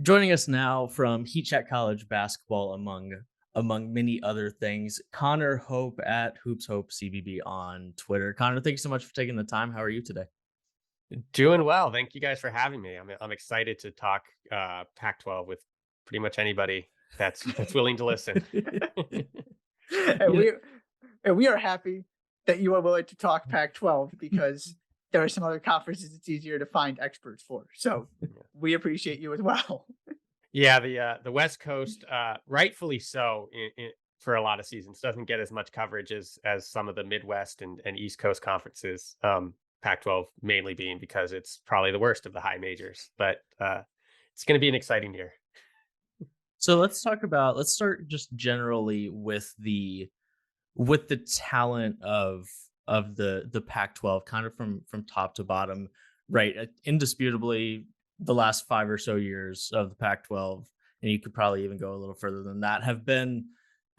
Joining us now from Heat Chat College basketball, among many other things, Connor Hope at Hoops Hope CBB on Twitter. Connor, thank you so much for taking the time. How are you today? Doing well. Thank you guys for having me. I'm excited to talk Pac-12 with pretty much anybody that's willing to listen. and You know, we and we are happy that you are willing to talk Pac-12 because there are some other conferences it's easier to find experts for. So we appreciate you as well. Yeah, the West Coast, rightfully so, for a lot of seasons, doesn't get as much coverage as some of the Midwest and East Coast conferences. Pac-12 mainly being because it's probably the worst of the high majors, but it's going to be an exciting year. so let's start just generally with the talent of the Pac-12, kind of from top to bottom, right? Indisputably, the last 5 or so years of the Pac-12, and you could probably even go a little further than that, have been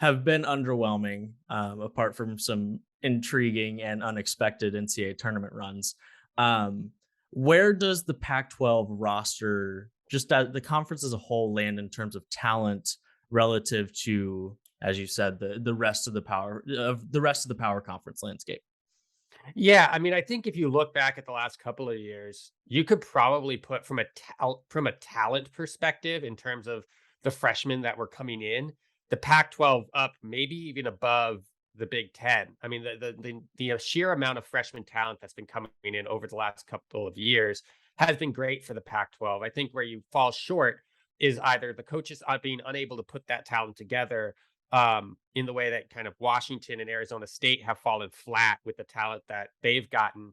underwhelming. Apart from some intriguing and unexpected NCAA tournament runs, um, where does the Pac-12 roster, just the conference as a whole, land in terms of talent relative to, as you said, the rest of the power conference landscape? Yeah, I mean, I think if you look back at the last couple of years, you could probably put from a talent perspective in terms of the freshmen that were coming in, the Pac-12 up maybe even above the Big Ten. I mean, the sheer amount of freshman talent that's been coming in over the last couple of years has been great for the Pac-12. I think where you fall short is either the coaches are being unable to put that talent together, in the way that kind of Washington and Arizona State have fallen flat with the talent that they've gotten,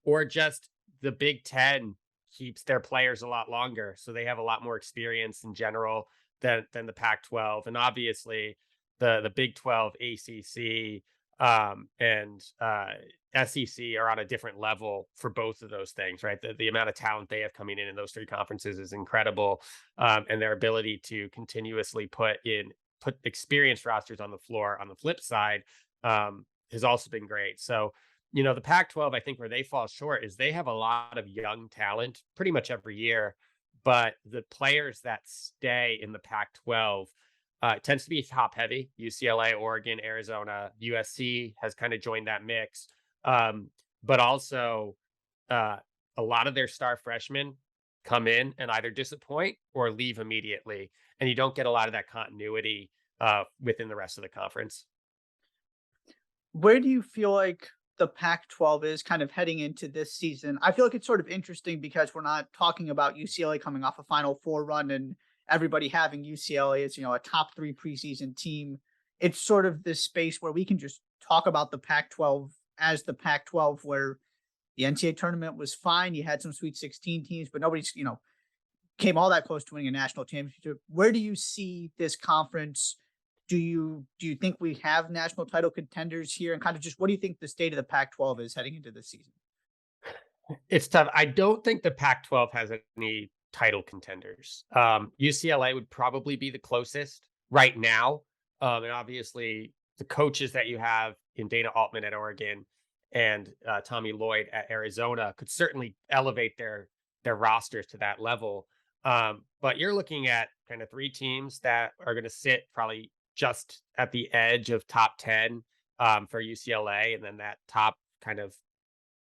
or just the Big Ten keeps their players a lot longer, so they have a lot more experience in general than the Pac-12, and obviously the Big 12, ACC, and SEC are on a different level for both of those things, right? The amount of talent they have coming in those three conferences is incredible, and their ability to continuously put experienced rosters on the floor on the flip side, has also been great. So, the Pac-12, I think where they fall short is they have a lot of young talent pretty much every year, but the players that stay in the Pac-12, it tends to be top heavy. UCLA, Oregon, Arizona, USC has kind of joined that mix. But also, uh, a lot of their star freshmen come in and either disappoint or leave immediately, and you don't get a lot of that continuity within the rest of the conference. Where do you feel like the Pac-12 is kind of heading into this season? I feel like it's sort of interesting because we're not talking about UCLA coming off a Final Four run and everybody having UCLA as, a top three preseason team. It's sort of this space where we can just talk about the Pac-12 as the Pac-12, where the NCAA tournament was fine. You had some Sweet 16 teams, but nobody's, came all that close to winning a national championship. Where do you see this conference? Do you think we have national title contenders here? And kind of just what do you think the state of the Pac-12 is heading into this season? It's tough. I don't think the Pac-12 has any title contenders. UCLA would probably be the closest right now. And obviously, the coaches that you have in Dana Altman at Oregon and Tommy Lloyd at Arizona could certainly elevate their rosters to that level. But you're looking at kind of three teams that are going to sit probably just at the edge of top 10, for UCLA, and then that top kind of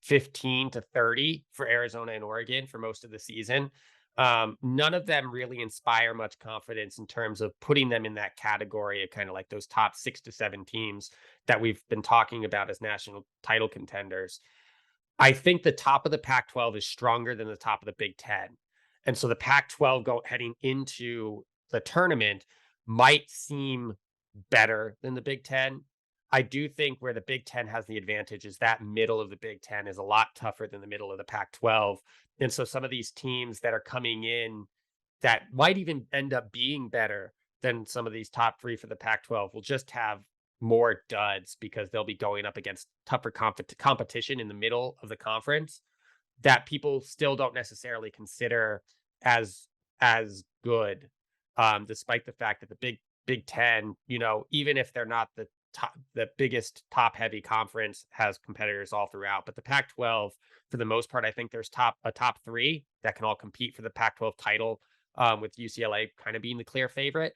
15 to 30 for Arizona and Oregon for most of the season. None of them really inspire much confidence in terms of putting them in that category of kind of like those top 6 to 7 teams that we've been talking about as national title contenders. I think the top of the Pac-12 is stronger than the top of the Big Ten. And so the Pac-12 heading into the tournament might seem better than the Big Ten. I do think where the Big Ten has the advantage is that middle of the Big Ten is a lot tougher than the middle of the Pac-12. And so some of these teams that are coming in that might even end up being better than some of these top three for the Pac-12 will just have more duds because they'll be going up against tougher competition in the middle of the conference that people still don't necessarily consider as good, despite the fact that the Big Ten, even if they're not the biggest top heavy conference, has competitors all throughout. But the Pac-12, for the most part, I think there's a top three that can all compete for the Pac-12 title. with UCLA kind of being the clear favorite.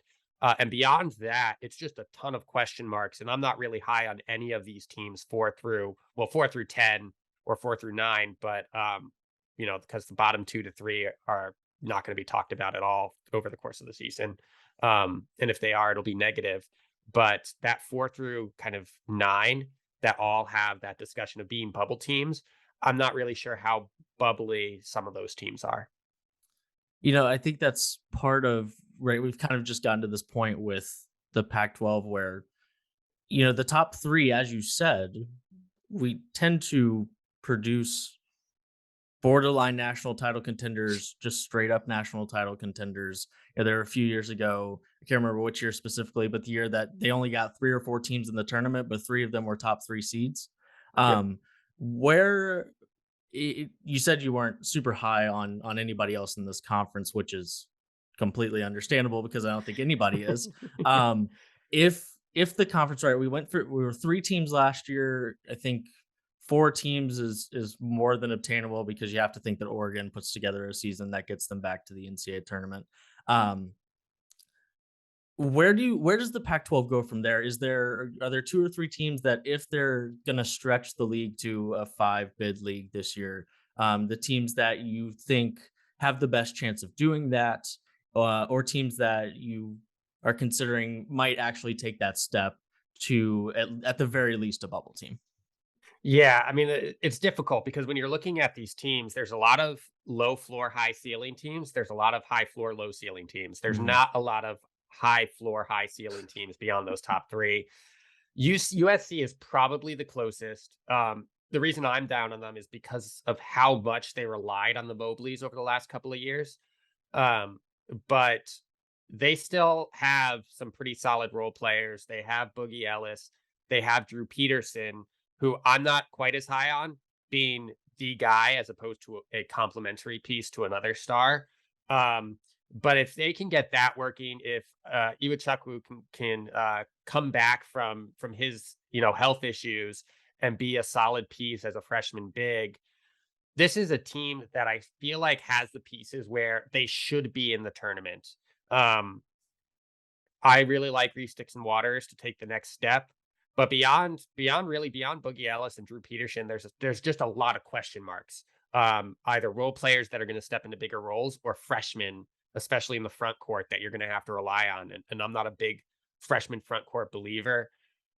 And beyond that, it's just a ton of question marks. And I'm not really high on any of these teams 4 through 10 or 4 through 9, but because the bottom 2 to 3 are not going to be talked about at all over the course of the season. And if they are, it'll be negative. But that 4 through kind of 9 that all have that discussion of being bubble teams, I'm not really sure how bubbly some of those teams are. I think that's part of right. We've kind of just gotten to this point with the Pac-12 where, the top three, as you said, we tend to produce borderline national title contenders, just straight up national title contenders. There were a few years ago, I can't remember which year specifically, but the year that they only got 3 or 4 teams in the tournament, but 3 of them were top 3 seeds. Yep. Where you said you weren't super high on anybody else in this conference, which is completely understandable because I don't think anybody is. Um, if the conference, right, we were 3 teams last year. I think 4 teams is more than obtainable because you have to think that Oregon puts together a season that gets them back to the NCAA tournament. Um, where does the Pac-12 go from there? Are there 2 or 3 teams that if they're gonna stretch the league to a 5 bid league this year, the teams that you think have the best chance of doing that, or teams that you are considering might actually take that step to at the very least a bubble team? Yeah, I mean, it's difficult because when you're looking at these teams, there's a lot of low floor, high ceiling teams. There's a lot of high floor, low ceiling teams. There's Mhm. not a lot of high floor, high ceiling teams beyond those top three. USC is probably the closest. The reason I'm down on them is because of how much they relied on the Mobleys over the last couple of years. Um, but they still have some pretty solid role players. They have Boogie Ellis. They have Drew Peterson, who I'm not quite as high on being the guy as opposed to a complementary piece to another star. Um, but if they can get that working, if Iwachukwu can come back from his health issues and be a solid piece as a freshman big, this is a team that I feel like has the pieces where they should be in the tournament. Um, I really like Reese Dixon Waters to take the next step. But beyond Boogie Ellis and Drew Peterson, there's just a lot of question marks. Either role players that are going to step into bigger roles or freshmen, especially in the front court, that you're going to have to rely on. And I'm not a big freshman front court believer.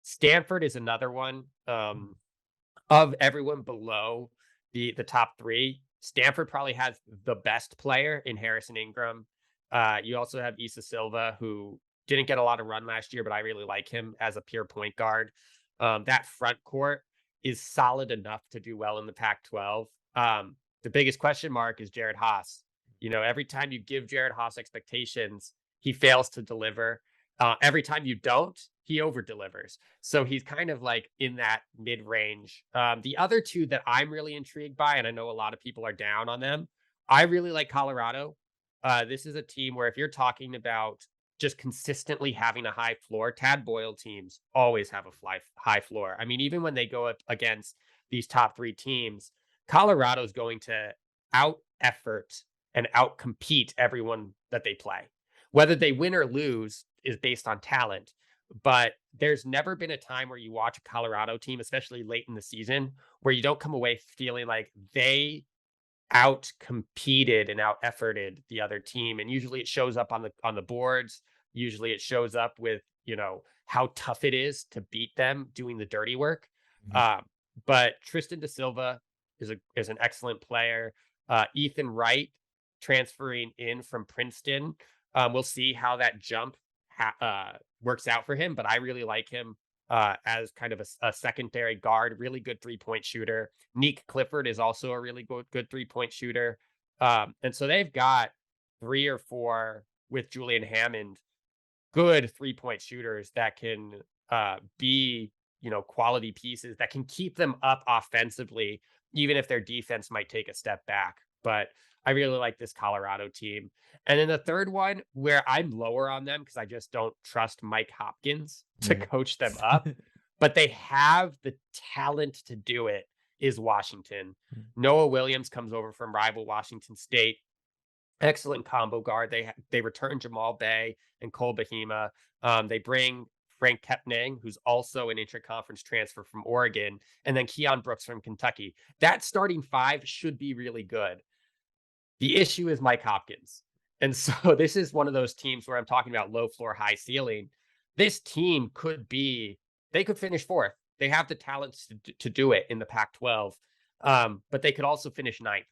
Stanford is another one. Of everyone below the top three, Stanford probably has the best player in Harrison Ingram. You also have Issa Silva, who didn't get a lot of run last year, but I really like him as a pure point guard. That front court is solid enough to do well in the Pac-12. The biggest question mark is Jared Haas. Every time you give Jared Haas expectations, he fails to deliver. Every time you don't, he over delivers. So he's kind of like in that mid range. The other two that I'm really intrigued by, and I know a lot of people are down on them, I really like Colorado. This is a team where if you're talking about just consistently having a high floor, Tad Boyle teams always have a high floor. I mean, even when they go up against these top 3 teams, Colorado's going to out effort and out compete everyone that they play. Whether they win or lose is based on talent. But there's never been a time where you watch a Colorado team, especially late in the season, where you don't come away feeling like they out competed and out efforted the other team. And usually it shows up on the boards. Usually it shows up with, how tough it is to beat them doing the dirty work. Mhm. But Tristan Da Silva is an excellent player. Ethan Wright transferring in from Princeton. We'll see how that jump works out for him, but I really like him as kind of a secondary guard, really good 3-point shooter. Neek Clifford is also a really good 3-point shooter. And so they've got 3 or 4 with Julian Hammond, good 3-point shooters that can be, quality pieces that can keep them up offensively, even if their defense might take a step back. But I really like this Colorado team. And then the third one, where I'm lower on them because I just don't trust Mike Hopkins to Mm. coach them up, but they have the talent to do it, is Washington. Mm. Noah Williams comes over from rival Washington State. excellent combo guard. They return Jamal Bay and Cole Bahima. They bring Frank Kepning, who's also an interconference transfer from Oregon, and then Keon Brooks from Kentucky. That starting five should be really good. The issue is Mike Hopkins. And so this is one of those teams where I'm talking about low floor, high ceiling. This team they could finish fourth. They have the talents to do it in the Pac 12. But they could also finish ninth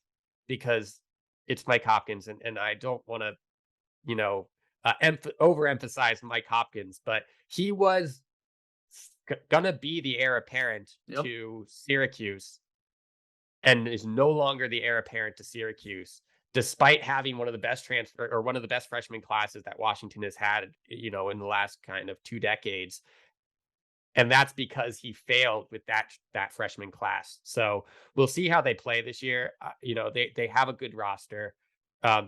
because it's Mike Hopkins. And I don't want to, you know, overemphasize Mike Hopkins, but he was going to be the heir apparent Yep. to Syracuse and is no longer the heir apparent to Syracuse, despite having one of the best transfer or one of the best freshman classes that Washington has had, in the last kind of 2 decades. And that's because he failed with that freshman class. So we'll see how they play this year. They have a good roster.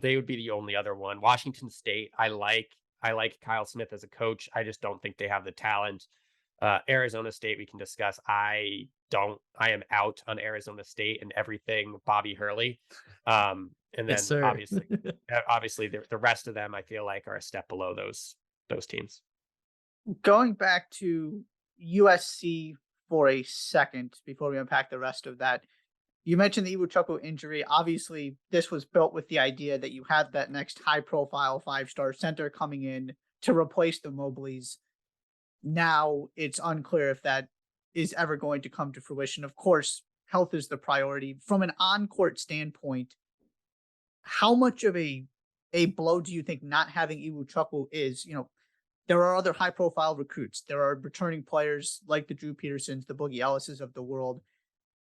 They would be the only other one. Washington State, I like Kyle Smith as a coach. I just don't think they have the talent. Arizona State, we can discuss. I am out on Arizona State and everything Bobby Hurley. And Yes, then sir. obviously the rest of them I feel like are a step below those teams. Going back to USC for a second before we unpack the rest of that, you mentioned the Iwuchukwu injury. Obviously, this was built with the idea that you had that next high-profile five-star center coming in to replace the Mobleys. Now it's unclear if that is ever going to come to fruition. Of course, health is the priority. From an on-court standpoint, how much of a blow do you think not having Iwuchukwu is? There are other high-profile recruits. There are returning players like the Drew Petersons, the Boogie Ellises of the world.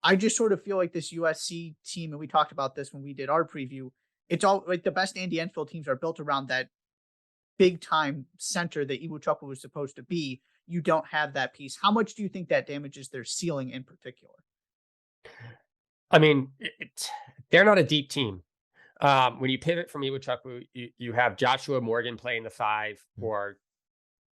I just sort of feel like this USC team, and we talked about this when we did our preview, it's all like the best Andy Enfield teams are built around that big time center that Iwuchukwu was supposed to be. You don't have that piece. How much do you think that damages their ceiling in particular? I mean, they're not a deep team. When you pivot from Iwuchukwu, you have Joshua Morgan playing the five, or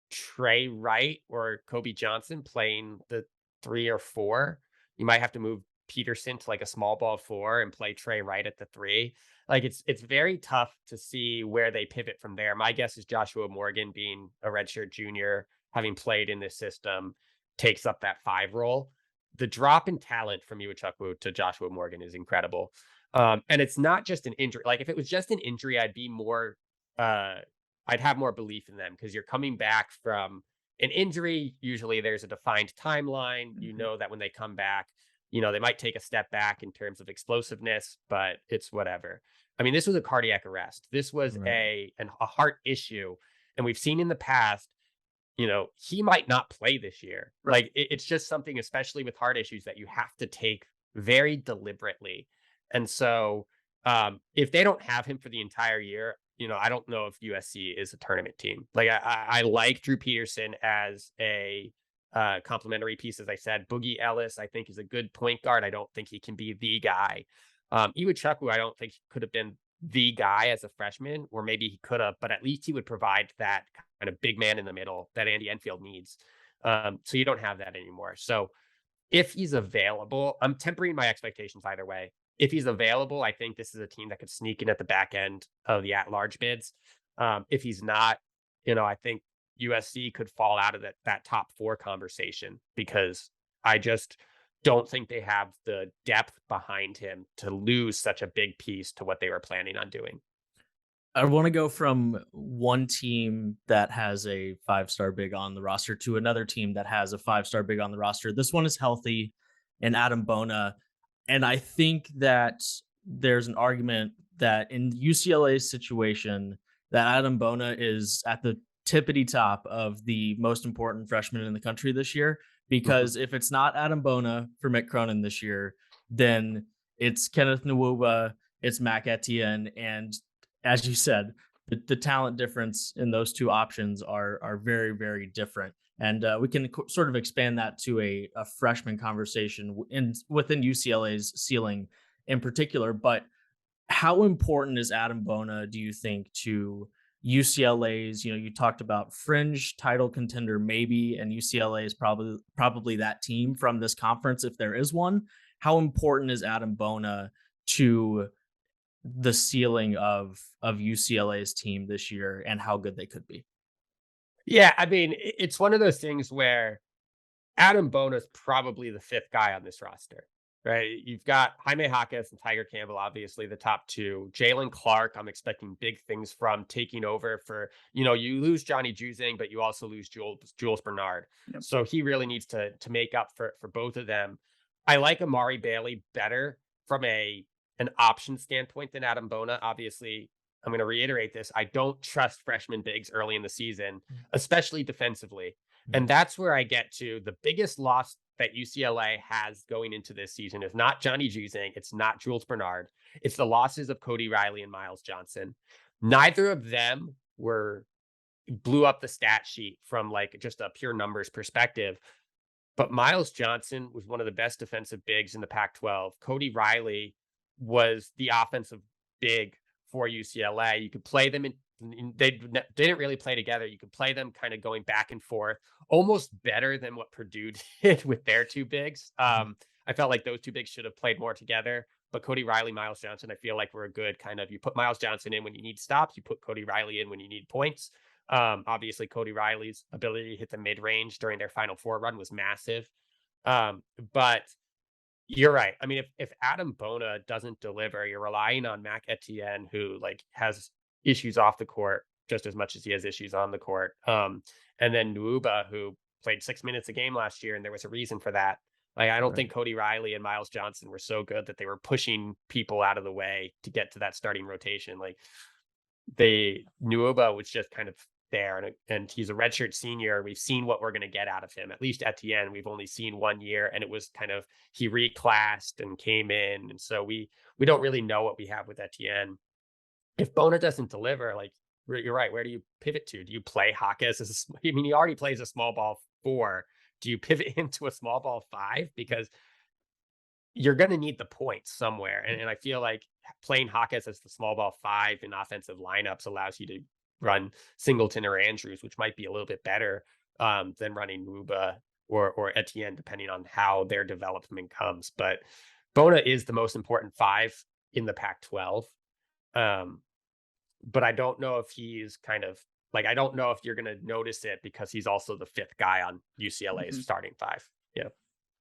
Trey Wright or Kobe Johnson playing the 3 or 4. You might have to move Peterson to like a small ball 4 and play Trey Wright at the 3. Like it's very tough to see where they pivot from there. My guess is Joshua Morgan, being a redshirt junior, having played in this system, takes up that 5 role. The drop in talent from Iwuchukwu to Joshua Morgan is incredible. And it's not just an injury. Like if it was just an injury, I'd have more belief in them, because you're coming back from an injury. Usually there's a defined timeline. You know that when they come back, they might take a step back in terms of explosiveness, but it's whatever. I mean, this was a cardiac arrest. This was Right. a heart issue. And we've seen in the past, he might not play this year. Right. Like it's just something, especially with heart issues, that you have to take very deliberately. And so if they don't have him for the entire year, I don't know if USC is a tournament team. Like I like Drew Peterson as a complimentary piece. As I said, Boogie Ellis, I think, is a good point guard. I don't think he can be the guy. Iwuchukwu, I don't think he could have been the guy as a freshman, or maybe he could have, but at least he would provide that kind of big man in the middle that Andy Enfield needs. So you don't have that anymore. So if he's available, I'm tempering my expectations either way. If he's available, I think this is a team that could sneak in at the back end of the at-large bids. If he's not, I think USC could fall out of that top 4 conversation, because I just don't think they have the depth behind him to lose such a big piece to what they were planning on doing. I want to go from one team that has a 5-star big on the roster to another team that has a 5-star big on the roster. This one is healthy, and Adam Bona. And I think that there's an argument that in UCLA's situation, that Adam Bona is at the tippity top of the most important freshman in the country this year. Because if it's not Adam Bona for Mick Cronin this year, then it's Kenneth Nwuba, it's Mac Etienne, and as you said, the talent difference in those two options are very, very different. And we can sort of expand that to a freshman conversation within UCLA's ceiling in particular. But how important is Adam Bona, do you think, to UCLA's? You talked about fringe title contender maybe, and UCLA is probably that team from this conference if there is one. How important is Adam Bona to the ceiling of UCLA's team this year and how good they could be. Yeah, I mean, it's one of those things where Adam Bona's probably the fifth guy on this roster, right? You've got Jaime Jaquez and Tiger Campbell, obviously the top two. Jalen Clark, I'm expecting big things from taking over for, you lose Johnny Juzang, but you also lose Jules Bernard. Yep. So he really needs to make up for both of them. I like Amari Bailey better from an option standpoint than Adam Bona. Obviously, I'm going to reiterate this. I don't trust freshman bigs early in the season, especially defensively. And that's where I get to the biggest loss that UCLA has going into this season is not Johnny Juzang. It's not Jules Bernard. It's the losses of Cody Riley and Miles Johnson. Neither of them blew up the stat sheet from like just a pure numbers perspective. But Miles Johnson was one of the best defensive bigs in the Pac-12. Cody Riley was the offensive big for UCLA. You could play them they didn't really play together. You could play them kind of going back and forth, almost better than what Purdue did with their two bigs. I felt like those two bigs should have played more together. But Cody Riley, Miles Johnson, I feel like we're a good kind of, you put Miles Johnson in when you need stops, you put Cody Riley in when you need points. Obviously, Cody Riley's ability to hit the mid range during their Final Four run was massive. But you're right. I mean, if Adam Bona doesn't deliver, you're relying on Mac Etienne, who like has issues off the court just as much as he has issues on the court. And then Nuuba, who played 6 minutes a game last year, and there was a reason for that. Like, I don't think Cody Riley and Miles Johnson were so good that they were pushing people out of the way to get to that starting rotation. Like, Nuuba was just kind of there, and he's a redshirt senior. We've seen what we're going to get out of him. At least Etienne, we've only seen 1 year, and it was kind of he reclassed and came in, and so we don't really know what we have with Etienne. If Bona doesn't deliver, like you're right, where do you pivot to? Do you play Jaquez as I mean, he already plays a small ball 4. Do you pivot him to a small ball 5? Because you're going to need the points somewhere. And I feel like playing Jaquez as the small ball 5 in offensive lineups allows you to run Singleton or Andrews, which might be a little bit better than running Muba or Etienne, depending on how their development comes. But Bona is the most important 5 in the Pac-12. But I don't know if he's kind of like, I don't know if you're going to notice it because he's also the 5th guy on UCLA's starting 5. Yeah.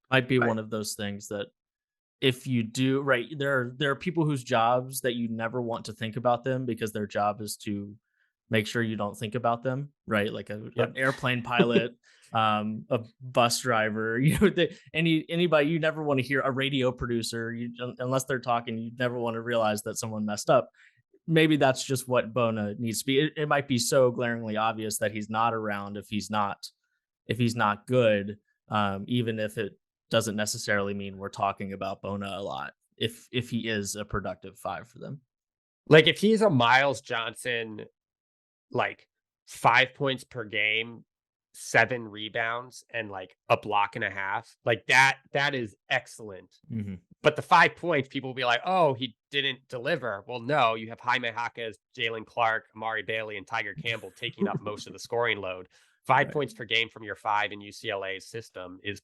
Might be one of those things that if you do right, there are people whose jobs that you never want to think about them because their job is to make sure you don't think about them, right? Like an airplane pilot, a bus driver, anybody you never want to hear, a radio producer, unless they're talking, you never want to realize that someone messed up. Maybe that's just what Bona needs to be. It might be so glaringly obvious that he's not around if he's not good, even if it doesn't necessarily mean we're talking about Bona a lot. If he is a productive 5 for them, like if he's a Miles Johnson, like 5 points per game, 7 rebounds, and like a block and a half, like that is excellent. But the 5 points, people will be like, oh, he didn't deliver. Well, no, you have Jaime Jaquez, Jalen Clark, Amari Bailey, and Tiger Campbell taking up most of the scoring load. 5 points per game from your 5 in UCLA's system is,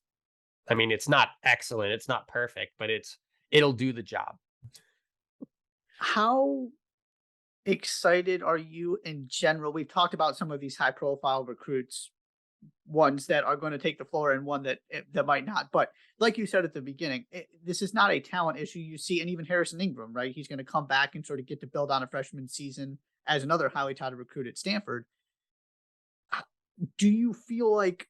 I mean, it's not excellent. It's not perfect, but it'll do the job. How excited are you in general? We've talked about some of these high profile recruits, ones that are going to take the floor and one that might not. But like you said at the beginning, this is not a talent issue you see. And even Harrison Ingram, right? He's going to come back and sort of get to build on a freshman season as another highly touted recruit at Stanford. Do you feel like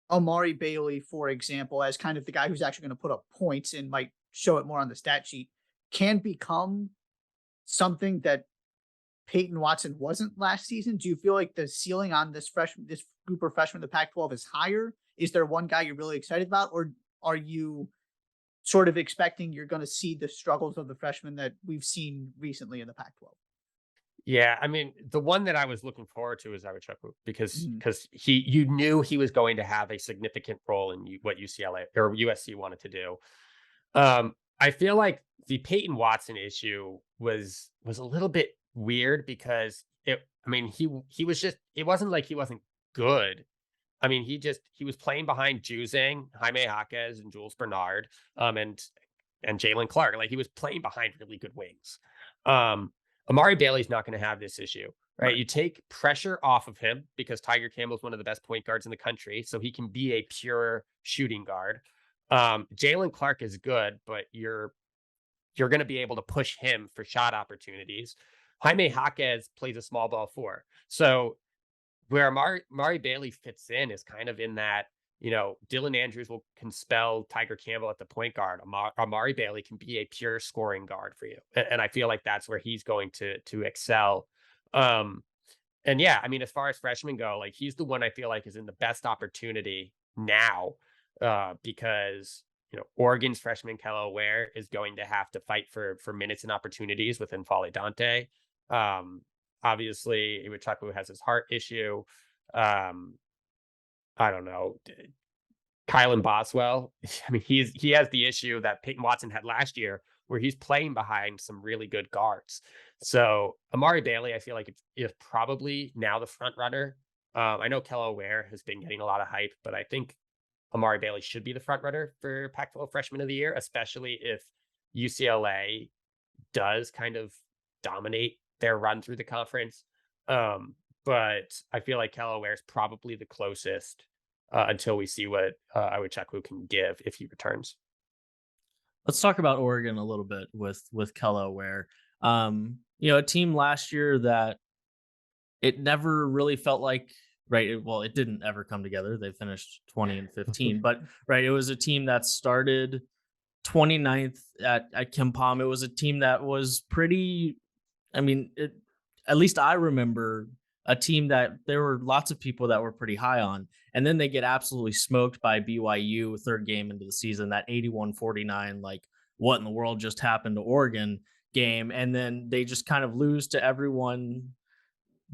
Amari Bailey, for example, as kind of the guy who's actually going to put up points and might show it more on the stat sheet, can become something that Peyton Watson wasn't last season? Do you feel like the ceiling on this group of freshmen in the Pac-12 is higher? Is there one guy you're really excited about, or are you sort of expecting you're going to see the struggles of the freshmen that we've seen recently in the Pac-12? Yeah, I mean, the one that I was looking forward to is Iwachuku because you knew he was going to have a significant role in what UCLA or USC wanted to do. I feel like the Peyton Watson issue was a little bit weird because he was just, it wasn't like he wasn't good. I mean, he was playing behind Juzang, Jaime Jaquez, and Jules Bernard. And and Jalen Clark. Like he was playing behind really good wings. Amari Bailey's not going to have this issue, right? Right. You take pressure off of him because Tiger Campbell's one of the best point guards in the country, so he can be a pure shooting guard. Jalen Clark is good, but you're going to be able to push him for shot opportunities. Jaime Jaquez plays a small ball four. So where Mari Bailey fits in is kind of in that, Dylan Andrews can spell Tiger Campbell at the point guard. Amari Bailey can be a pure scoring guard for you. And I feel like that's where he's going to excel. Um, and yeah, I mean, as far as freshmen go, like he's the one I feel like is in the best opportunity now, because Oregon's freshman Kello Ware is going to have to fight for minutes and opportunities within Fale Dante. Um, Obviously, Iwuchukwu has his heart issue. Um, I don't know. Kylan Boswell. I mean, he has the issue that Peyton Watson had last year, where he's playing behind some really good guards. So Amari Bailey, I feel like is probably now the front runner. I know Kello Ware has been getting a lot of hype, but I think Amari Bailey should be the front runner for Pac-12 Freshman of the Year, especially if UCLA does kind of dominate their run through the conference. But I feel like Kello Ware is probably the closest until we see what Iwuchukwu can give if he returns. Let's talk about Oregon a little bit with Kello, where a team last year that it never really felt like, right. It didn't ever come together. They finished 20-15, but right, it was a team that started 29th at KenPom. It was a team that was pretty. I mean, at least I remember a team that there were lots of people that were pretty high on. And then they get absolutely smoked by BYU third game into the season, that 81-49, like what in the world just happened to Oregon game. And then they just kind of lose to everyone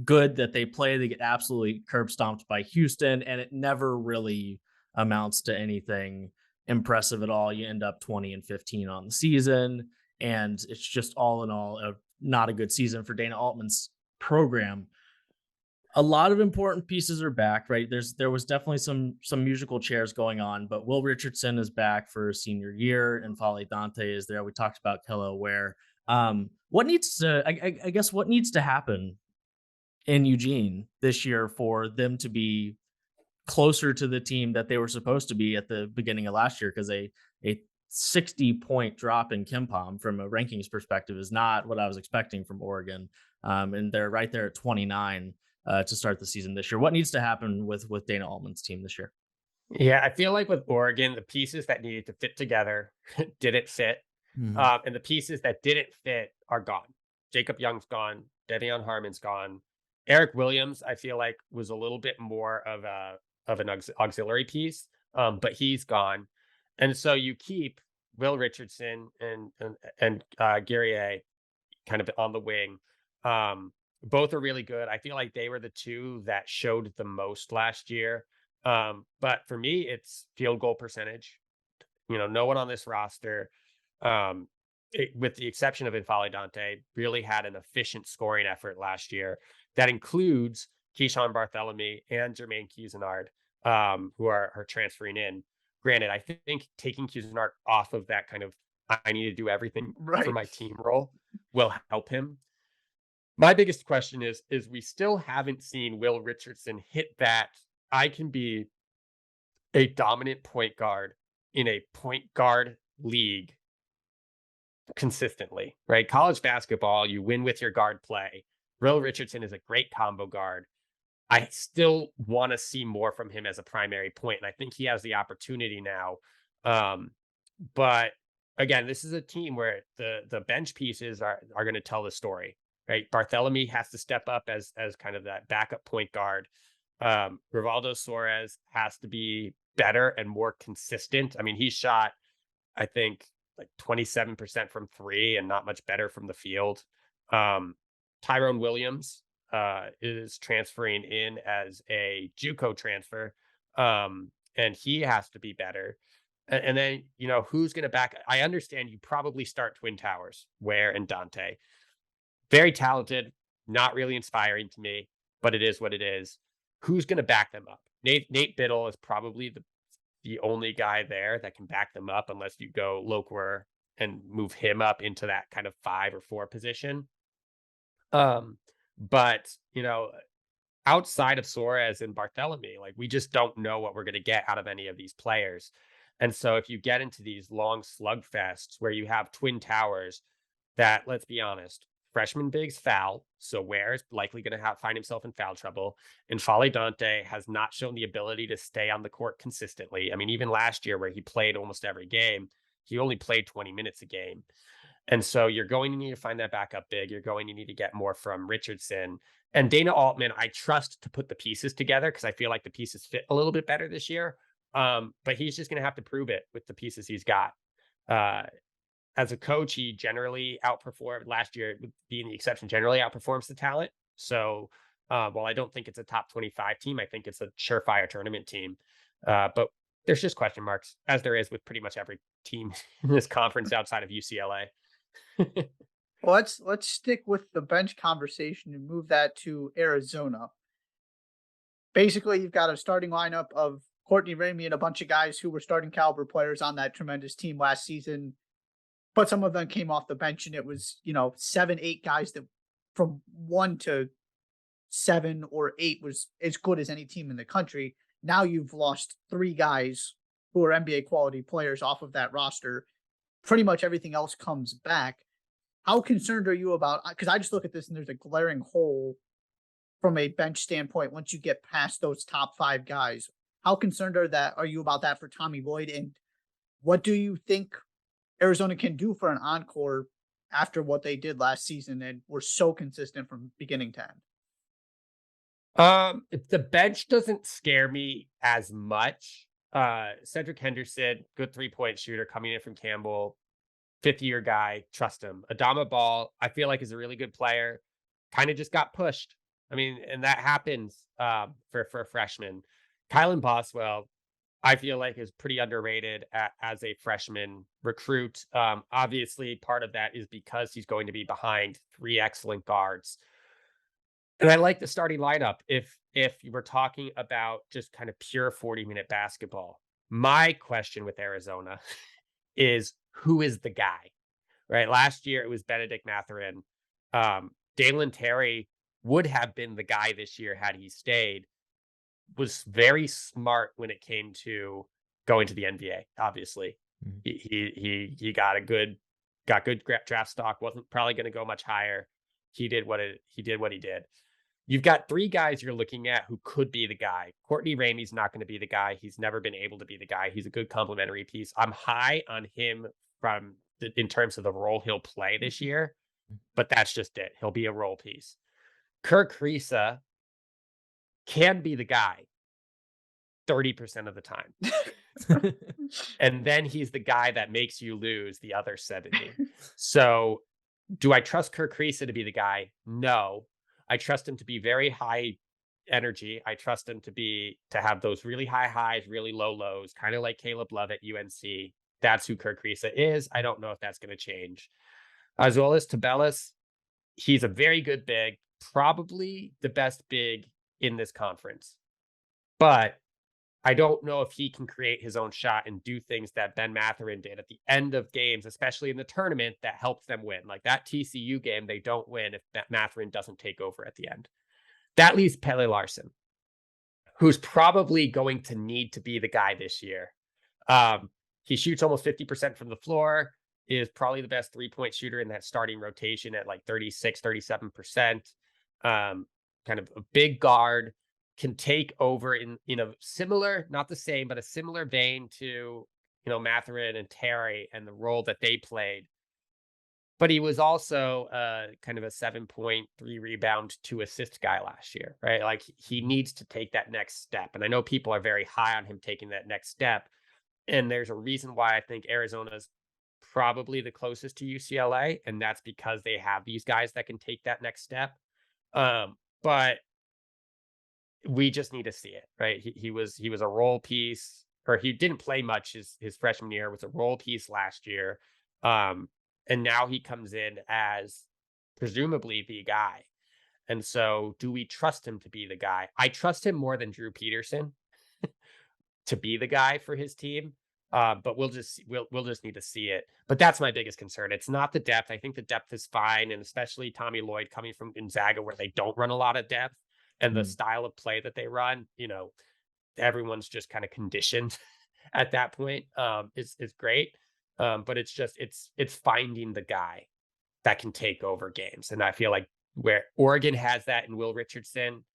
good that they play. They get absolutely curb stomped by Houston, and it never really amounts to anything impressive at all. You end up 20-15 on the season, and it's just all in all not a good season for Dana Altman's program. A lot of important pieces are back, right? There was definitely some musical chairs going on, but Will Richardson is back for senior year, and Fale Dante is there. We talked about Kello Ware. What needs to, I guess, what needs to happen in Eugene this year for them to be closer to the team that they were supposed to be at the beginning of last year? Because a 60-point drop in KenPom from a rankings perspective is not what I was expecting from Oregon. And they're right there at 29 to start the season this year. What needs to happen with Dana Altman's team this year? Yeah, I feel like with Oregon, the pieces that needed to fit together didn't fit. Mhm. And the pieces that didn't fit are gone. Jacob Young's gone. Devion Harmon's gone. Eric Williams, I feel like, was a little bit more of an auxiliary piece, but he's gone. And so you keep Will Richardson and Guerrier kind of on the wing. Both are really good. I feel like they were the two that showed the most last year. But for me, it's field goal percentage. No one on this roster, with the exception of Infale Dante, really had an efficient scoring effort last year. That includes Keyshawn Barthelemy and Jermaine Cuisinart, who are transferring in. Granted, I think taking Cuisinart off of that kind of I need to do everything for Right. my team role will help him. My biggest question is we still haven't seen Will Richardson hit that I can be a dominant point guard in a point guard league consistently, right? College basketball, you win with your guard play. Will Richardson is a great combo guard. I still want to see more from him as a primary point, and I think he has the opportunity now. But again, this is a team where the bench pieces are going to tell the story, right? Barthelemy has to step up as kind of that backup point guard. Rivaldo Soares has to be better and more consistent. I mean, he shot, I think, like 27% from three and not much better from the field. Tyrone Williams is transferring in as a JUCO transfer, and he has to be better. And then, who's going to back? I understand you probably start Twin Towers, Ware and Dante. Very talented, not really inspiring to me, but it is what it is. Who's going to back them up? Nate Biddle is probably the only guy there that can back them up, unless you go Lokwer and move him up into that kind of 5 or 4 position. Um, but outside of Suarez and Barthélemy, like we just don't know what we're going to get out of any of these players. And so if you get into these long slugfests where you have twin towers that, let's be honest, freshman bigs foul, so Ware is likely going to find himself in foul trouble. And Fale Dante has not shown the ability to stay on the court consistently. I mean, even last year where he played almost every game, he only played 20 minutes a game. And so you're going to need to find that backup big. You're going to need to get more from Richardson. And Dana Altman, I trust to put the pieces together because I feel like the pieces fit a little bit better this year. But he's just going to have to prove it with the pieces he's got. Uh, as a coach, he generally outperformed last year, being the exception, generally outperforms the talent. So while I don't think it's a top 25 team, I think it's a surefire tournament team. But there's just question marks, as there is with pretty much every team in this conference outside of UCLA. Well, let's stick with the bench conversation and move that to Arizona. Basically, you've got a starting lineup of Courtney Ramey and a bunch of guys who were starting caliber players on that tremendous team last season, but some of them came off the bench, and it was 7, 8 guys that from 1 to 7 or 8 was as good as any team in the country. Now you've lost 3 guys who are NBA quality players off of that roster. Pretty much everything else comes back. How concerned are you about, because I just look at this and there's a glaring hole from a bench standpoint once you get past those top 5 guys. How concerned are you about that for Tommy Lloyd? And what do you think Arizona can do for an encore after what they did last season and were so consistent from beginning to end? The bench doesn't scare me as much. Cedric Henderson, good 3-point shooter coming in from Campbell, 5th-year guy, trust him. Adama Ball, I feel like is a really good player. Kind of just got pushed. I mean, and that happens for a freshman. Kylan Boswell, I feel like is pretty underrated as a freshman recruit. Obviously, part of that is because he's going to be behind 3 excellent guards. And I like the starting lineup. If you were talking about just kind of pure 40-minute basketball, my question with Arizona is who is the guy, right? Last year it was Benedict Mathurin. Dalen Terry would have been the guy this year had he stayed. Was very smart when it came to going to the NBA. Obviously, he got good draft stock. Wasn't probably going to go much higher. He did what he did. You've got 3 guys you're looking at who could be the guy. Courtney Ramey's not going to be the guy. He's never been able to be the guy. He's a good complementary piece. I'm high on him in terms of the role he'll play this year, but that's just it. He'll be a role piece. Kirk Risa can be the guy 30% of the time. And then he's the guy that makes you lose the other 70. So do I trust Kirk Risa to be the guy? No. I trust him to be very high energy. I trust him to have those really high highs, really low lows, kind of like Caleb Love at UNC. That's who Kirk Risa is. I don't know if that's going to change. As well as Tabellas, he's a very good big, probably the best big in this conference. But I don't know if he can create his own shot and do things that Ben Mathurin did at the end of games, especially in the tournament, that helps them win. Like that TCU game, they don't win if Mathurin doesn't take over at the end. That leaves Pele Larson, who's probably going to need to be the guy this year. He shoots almost 50% from the floor, is probably the best 3-point shooter in that starting rotation at like 36, 37%. Kind of a big guard. Can take over in a similar, not the same, but a similar vein to, Mathurin and Terry and the role that they played. But he was also kind of a 7.3 rebound, 2 assist guy last year, right? Like he needs to take that next step. And I know people are very high on him taking that next step. And there's a reason why I think Arizona's probably the closest to UCLA. And that's because they have these guys that can take that next step. But we just need to see it, right? He was a role piece, or he didn't play much his freshman year. Was a role piece last year, and now he comes in as presumably the guy. And so, do we trust him to be the guy? I trust him more than Drew Peterson to be the guy for his team. But we'll just need to see it. But that's my biggest concern. It's not the depth. I think the depth is fine, and especially Tommy Lloyd coming from Gonzaga, where they don't run a lot of depth, and the Mm. style of play that they run, everyone's just kind of conditioned at that point. Is great. But it's finding the guy that can take over games, and I feel like where Oregon has that in Will Richardson,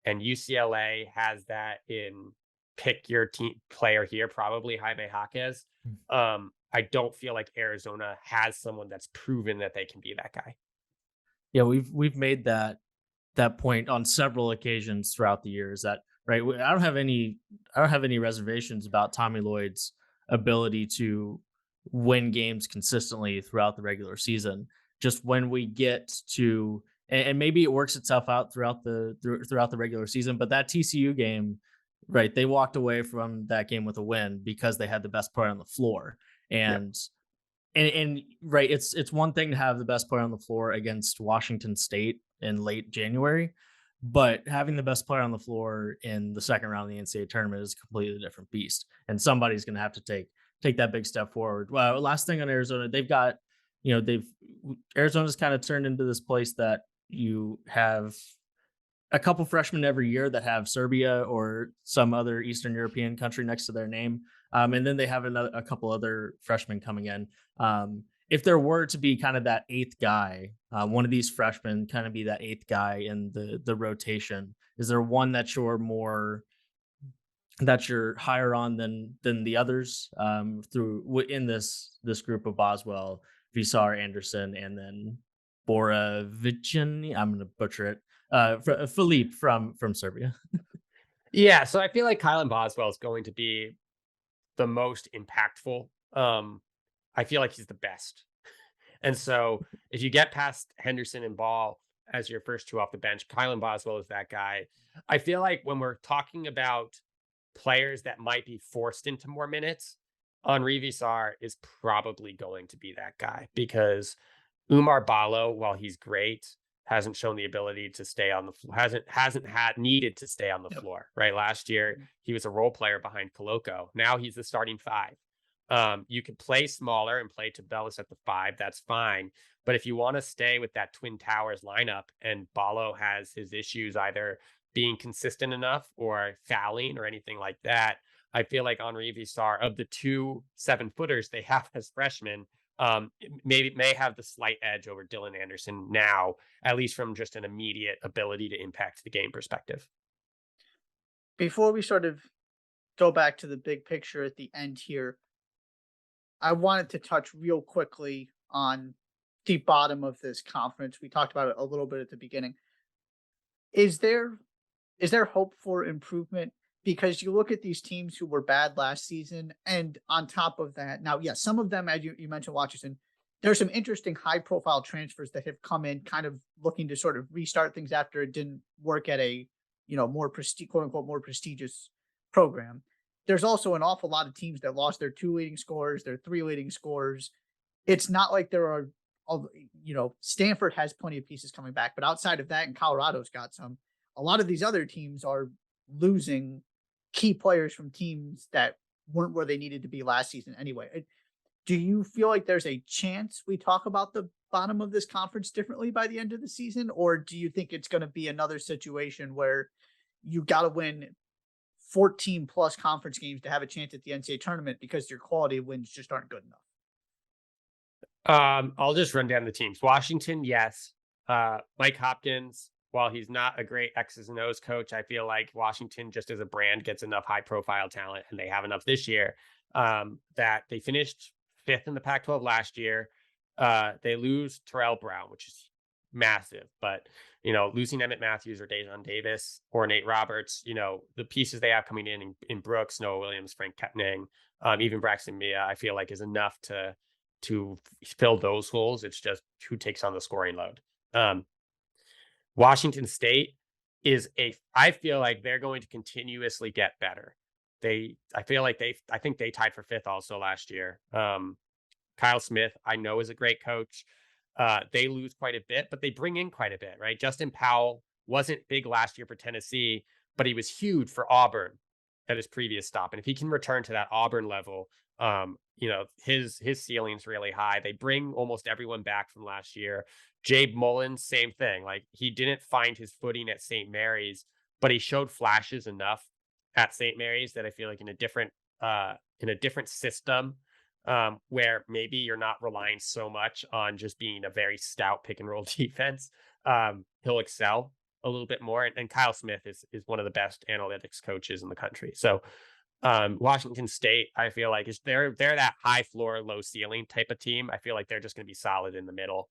and UCLA has that in pick your team player here, probably Jaime Jaquez. Mm. I don't feel like Arizona has someone that's proven that they can be that guy. Yeah, we've made that point on several occasions throughout the years that right. I don't have any reservations about Tommy Lloyd's ability to win games consistently throughout the regular season. Just when we get to and maybe it works itself out throughout the regular season, but that TCU game, right? They walked away from that game with a win because they had the best player on the floor, Yeah. and and right, it's one thing to have the best player on the floor against Washington State in late January, but having the best player on the floor in the second round of the NCAA tournament is a completely different beast, and somebody's going to have to take that big step forward. Well, last thing on Arizona, they've got, they've Arizona's kind of turned into this place that you have a couple freshmen every year that have Serbia or some other Eastern European country next to their name. And then they have a couple other freshmen coming in. If there were to be kind of that eighth guy, one of these freshmen kind of be that eighth guy in the rotation, is there one that you're higher on than the others in this group of Boswell, Visar, Anderson, and then Boravicin? I'm going to butcher it. Philippe from Serbia. Yeah. So I feel like Kylan Boswell is going to be the most impactful. I feel like he's the best. And so if you get past Henderson and Ball as your first two off the bench, Kylan Boswell is that guy. I feel like when we're talking about players that might be forced into more minutes, Henri Visar is probably going to be that guy because Umar Balo, while he's great, hasn't shown the ability to stay on the floor, hasn't had needed to stay on the Yep. floor. Right. Last year, he was a role player behind Koloko. Now he's the starting five. You can play smaller and play Tabellis at the five. That's fine. But if you want to stay with that Twin Towers lineup and Balo has his issues either being consistent enough or fouling or anything like that, I feel like Henri Visar, of the two 7-footers they have as freshmen, maybe may have the slight edge over Dylan Anderson now, at least from just an immediate ability to impact the game perspective. Before we sort of go back to the big picture at the end here, I wanted to touch real quickly on the bottom of this conference. We talked about it a little bit at the beginning. Is there is there hope for improvement? Because you look at these teams who were bad last season, and on top of that, now, yes, some of them, as you mentioned, Washington, there's some interesting high profile transfers that have come in, kind of looking to sort of restart things after it didn't work at a more quote unquote more prestigious program. There's also an awful lot of teams that lost their two leading scorers, their three leading scorers. It's not like there are, Stanford has plenty of pieces coming back, but outside of that, and Colorado's got some. A lot of these other teams are losing key players from teams that weren't where they needed to be last season anyway. Do you feel like there's a chance we talk about the bottom of this conference differently by the end of the season? Or do you think it's going to be another situation where you got to win 14 plus conference games to have a chance at the NCAA tournament because your quality of wins just aren't good enough? I'll just run down the teams. Washington, yes. Mike Hopkins, while he's not a great X's and O's coach, I feel like Washington, just as a brand, gets enough high profile talent, and they have enough this year that they finished fifth in the Pac-12 last year. They lose Terrell Brown, which is massive, but losing Emmett Matthews or Dejon Davis or Nate Roberts, the pieces they have coming in Brooks, Noah Williams, Frank Kepning, even Braxton Mia, I feel like is enough to fill those holes. It's just who takes on the scoring load. Washington State I feel like they're going to continuously get better. I think they tied for fifth also last year. Kyle Smith, I know, is a great coach. They lose quite a bit, but they bring in quite a bit, right? Justin Powell wasn't big last year for Tennessee, but he was huge for Auburn at his previous stop. And if he can return to that Auburn level, His ceiling's really high. They bring almost everyone back from last year. Jabe Mullins, same thing. Like, he didn't find his footing at St. Mary's, but he showed flashes enough at St. Mary's that I feel like in a different system, where maybe you're not relying so much on just being a very stout pick and roll defense, he'll excel a little bit more. And Kyle Smith is one of the best analytics coaches in the country. So Washington State, I feel like, is they're that high floor, low ceiling type of team. I feel like they're just going to be solid in the middle.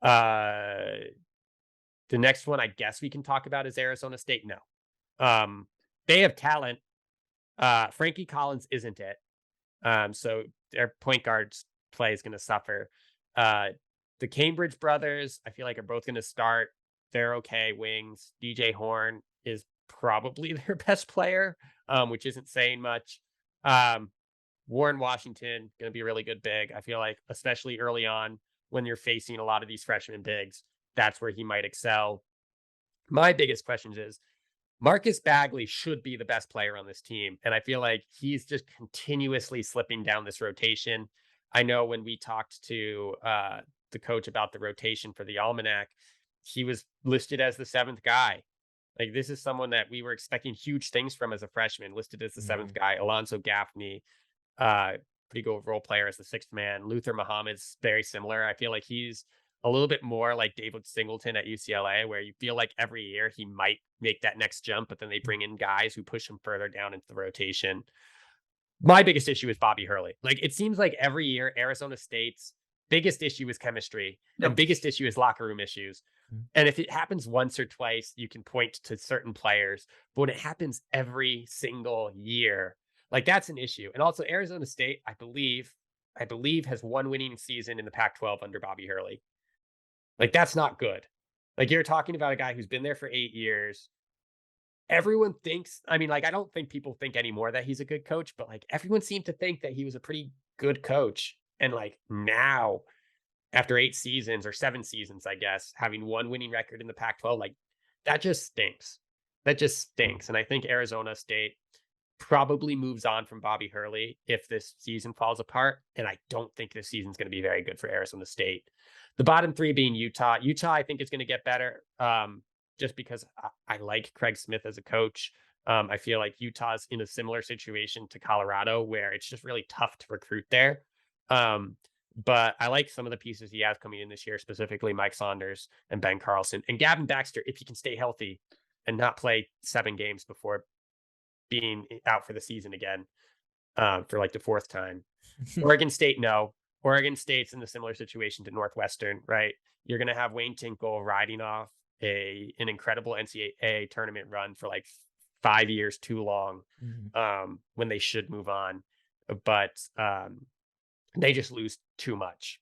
Uh, the next one I guess we can talk about is Arizona State. No, they have talent. Frankie Collins isn't it. So their point guard's play is going to suffer. The Cambridge brothers, I feel like, are both going to start. They're okay wings. DJ Horn is probably their best player, which isn't saying much. Warren Washington, going to be a really good big. I feel like, especially early on when you're facing a lot of these freshman bigs, that's where he might excel. My biggest question is, Marcus Bagley should be the best player on this team. And I feel like he's just continuously slipping down this rotation. I know when we talked to the coach about the rotation for the Almanac, he was listed as the seventh guy. Like, this is someone that we were expecting huge things from as a freshman, listed as the seventh guy. Alonzo Gaffney, pretty good role player as the sixth man. Luther Muhammad's very similar. I feel like he's a little bit more like David Singleton at UCLA, where you feel like every year he might make that next jump, but then they bring in guys who push him further down into the rotation. My biggest issue is Bobby Hurley. Like, it seems like every year Arizona State's biggest issue is chemistry, and biggest issue is locker room issues. And if it happens once or twice, you can point to certain players, but when it happens every single year, like, that's an issue. And also, Arizona State, I believe, has one winning season in the Pac-12 under Bobby Hurley. Like, that's not good. Like, you're talking about a guy who's been there for 8 years. Everyone thinks, I mean, like, I don't think people think anymore that he's a good coach, but like, everyone seemed to think that he was a pretty good coach. And like, now, after 8 seasons or 7 seasons, I guess, having one winning record in the Pac-12, like, that just stinks. That just stinks. And I think Arizona State probably moves on from Bobby Hurley if this season falls apart. And I don't think this season's going to be very good for Arizona State. The bottom three being Utah. Utah, I think, is going to get better, just because I like Craig Smith as a coach. I feel like Utah's in a similar situation to Colorado, where it's just really tough to recruit there. But I like some of the pieces he has coming in this year, specifically Mike Saunders and Ben Carlson. And Gavin Baxter, if he can stay healthy and not play 7 games before being out for the season again, for like the 4th time. Oregon State, no. Oregon State's in a similar situation to Northwestern, right? You're going to have Wayne Tinkle riding off an incredible NCAA tournament run for like 5 years too long, when they should move on. But they just lose too much,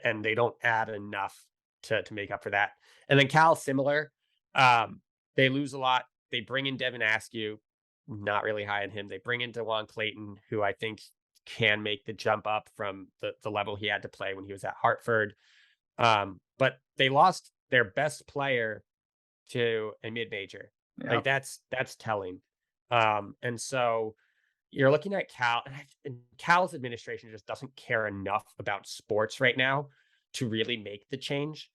and they don't add enough to make up for that. And then Cal, similar. They lose a lot. They bring in Devin Askew, not really high on him. They bring in DeJuan Clayton, who I think can make the jump up from the level he had to play when he was at Hartford. But they lost their best player to a mid-major. Like, that's telling. And so you're looking at Cal, and Cal's administration just doesn't care enough about sports right now to really make the change.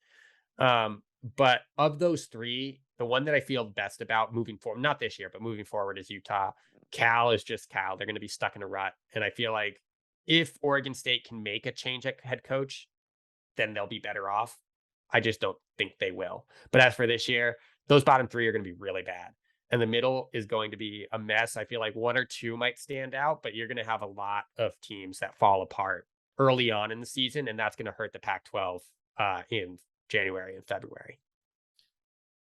But of those 3, the one that I feel best about moving forward, not this year, but moving forward, is Utah. Cal is just Cal. They're going to be stuck in a rut. And I feel like if Oregon State can make a change at head coach, then they'll be better off. I just don't think they will. But as for this year, those bottom 3 are going to be really bad. And the middle is going to be a mess. I feel like 1 or 2 might stand out, but you're going to have a lot of teams that fall apart early on in the season, and that's going to hurt the Pac-12 in January and February.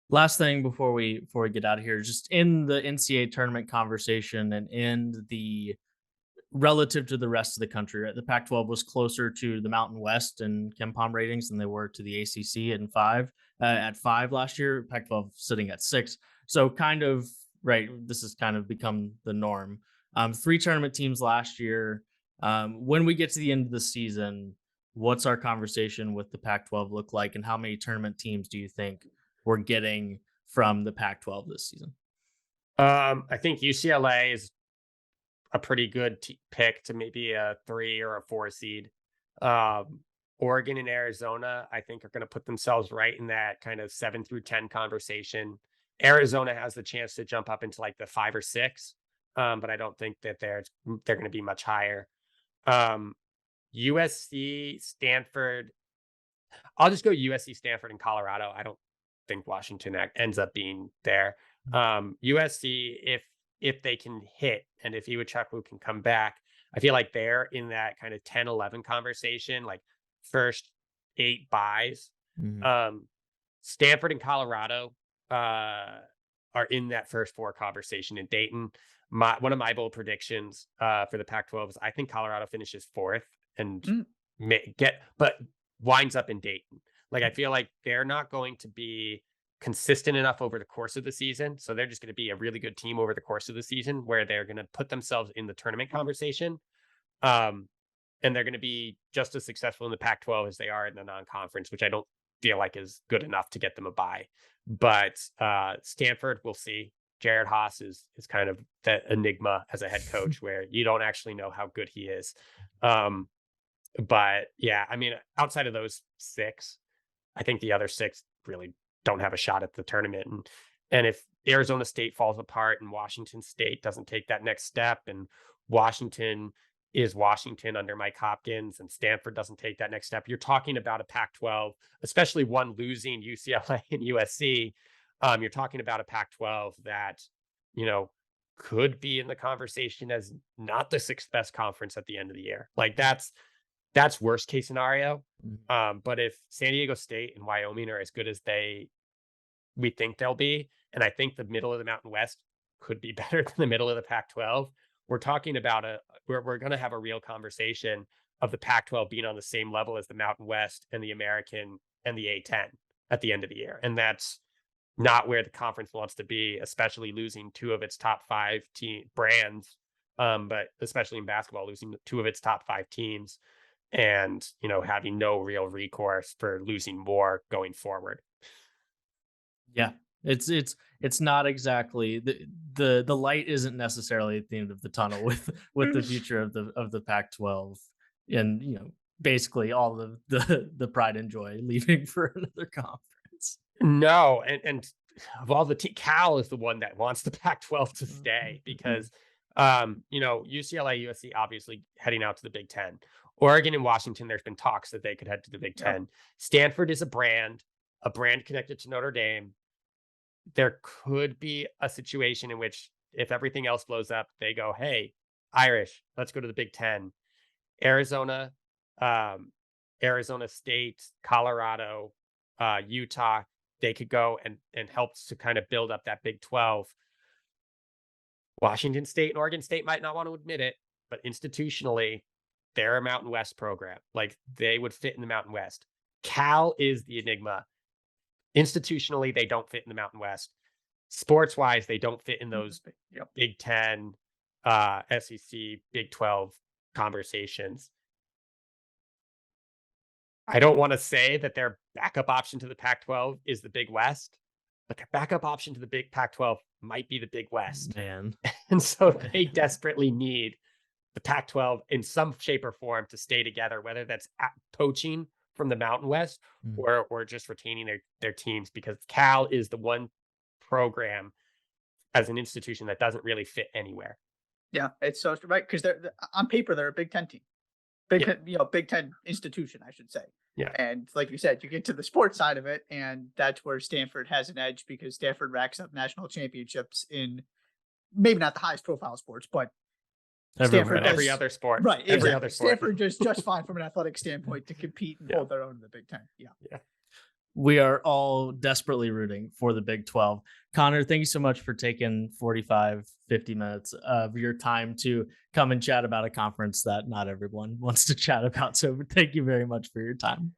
Last thing before we get out of here, just in the NCAA tournament conversation and in the relative to the rest of the country, right? The Pac-12 was closer to the Mountain West and KenPom ratings than they were to the ACC at 5 last year. Pac-12 sitting at 6. So kind of, right, this has kind of become the norm. 3 tournament teams last year. When we get to the end of the season, what's our conversation with the Pac-12 look like, and how many tournament teams do you think we're getting from the Pac-12 this season? I think UCLA is a pretty good pick to maybe a 3 or a 4 seed. Um, Oregon and Arizona, I think, are going to put themselves right in that kind of 7 through 10 conversation. Arizona has the chance to jump up into like the 5 or 6, but I don't think that they're going to be much higher. Um, USC, Stanford. I'll just go USC, Stanford, and Colorado. I don't think Washington ends up being there. USC, if they can hit, and if Iwachukwu can come back, I feel like they're in that kind of 10-11 conversation, like first 8 buys. Mhm. Stanford and Colorado are in that first 4 conversation in Dayton. One of my bold predictions for the Pac-12 is I think Colorado finishes 4th and Mm. but winds up in Dayton. Like, I feel like they're not going to be consistent enough over the course of the season. So they're just going to be a really good team over the course of the season where they're going to put themselves in the tournament conversation. And they're going to be just as successful in the Pac-12 as they are in the non-conference, which I don't feel like is good enough to get them a bye. But Stanford, we'll see. Jared Haas is kind of that enigma as a head coach where you don't actually know how good he is. But yeah, I mean, outside of those 6, I think the other 6 really don't have a shot at the tournament. And if Arizona State falls apart and Washington State doesn't take that next step, and Washington is Washington under Mike Hopkins, and Stanford doesn't take that next step, you're talking about a Pac-12, especially one losing UCLA and USC. You're talking about a Pac-12 that, could be in the conversation as not the 6th best conference at the end of the year. Like, that's worst case scenario. But if San Diego State and Wyoming are as good as we think they'll be, and I think the middle of the Mountain West could be better than the middle of the Pac-12, we're talking about we're going to have a real conversation of the Pac-12 being on the same level as the Mountain West and the American and the A10 at the end of the year. And that's not where the conference wants to be, especially losing 2 of its top 5 team brands. But especially in basketball, losing 2 of its top 5 teams and, having no real recourse for losing more going forward. Yeah. It's not exactly the light isn't necessarily at the end of the tunnel with the future of the Pac-12, and basically all of the pride and joy leaving for another conference. No, and of all the Cal is the one that wants the Pac-12 to stay because UCLA, USC obviously heading out to the Big Ten. Oregon and Washington, there's been talks that they could head to the Big Ten. Stanford is a brand connected to Notre Dame. There could be a situation in which if everything else blows up, they go, hey, Irish, let's go to the Big Ten. Arizona, Arizona State, Colorado, Utah, they could go and help to kind of build up that Big 12. Washington State and Oregon State might not want to admit it, but institutionally, they're a Mountain West program. Like, they would fit in the Mountain West. Cal is the enigma. Institutionally, they don't fit in the Mountain West. Sports-wise, they don't fit in those Big 10, SEC, Big 12 conversations. I don't want to say that their backup option to the Pac-12 is the Big West, but their backup option to the Big Pac-12 might be the Big West. Man. And so they desperately need the Pac-12 in some shape or form to stay together, whether that's poaching from the Mountain West or just retaining their teams, because Cal is the one program as an institution that doesn't really fit anywhere. Yeah, it's so right, because they're on paper they're a Big Ten team, Big Ten institution, I should say. Yeah, and like you said, you get to the sports side of it, and that's where Stanford has an edge because Stanford racks up national championships in maybe not the highest profile sports, but Stanford every other sport, right? Every exactly. other sport. Stanford just fine from an athletic standpoint to compete and hold their own in the Big Ten. Yeah. We are all desperately rooting for the Big 12. Connor, thank you so much for taking 45, 50 minutes of your time to come and chat about a conference that not everyone wants to chat about. So thank you very much for your time.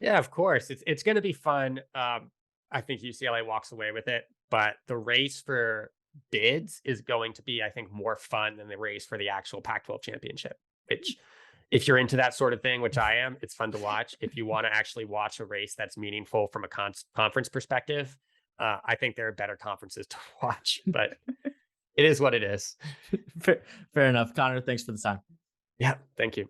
Yeah, of course. It's going to be fun. I think UCLA walks away with it, but the race for bids is going to be, I think, more fun than the race for the actual Pac-12 championship, which, if you're into that sort of thing, which I am, it's fun to watch. If you want to actually watch a race that's meaningful from a conference perspective, I think there are better conferences to watch. But It is what it is. Fair, fair enough. Connor, thanks for the time. Yeah. Thank you.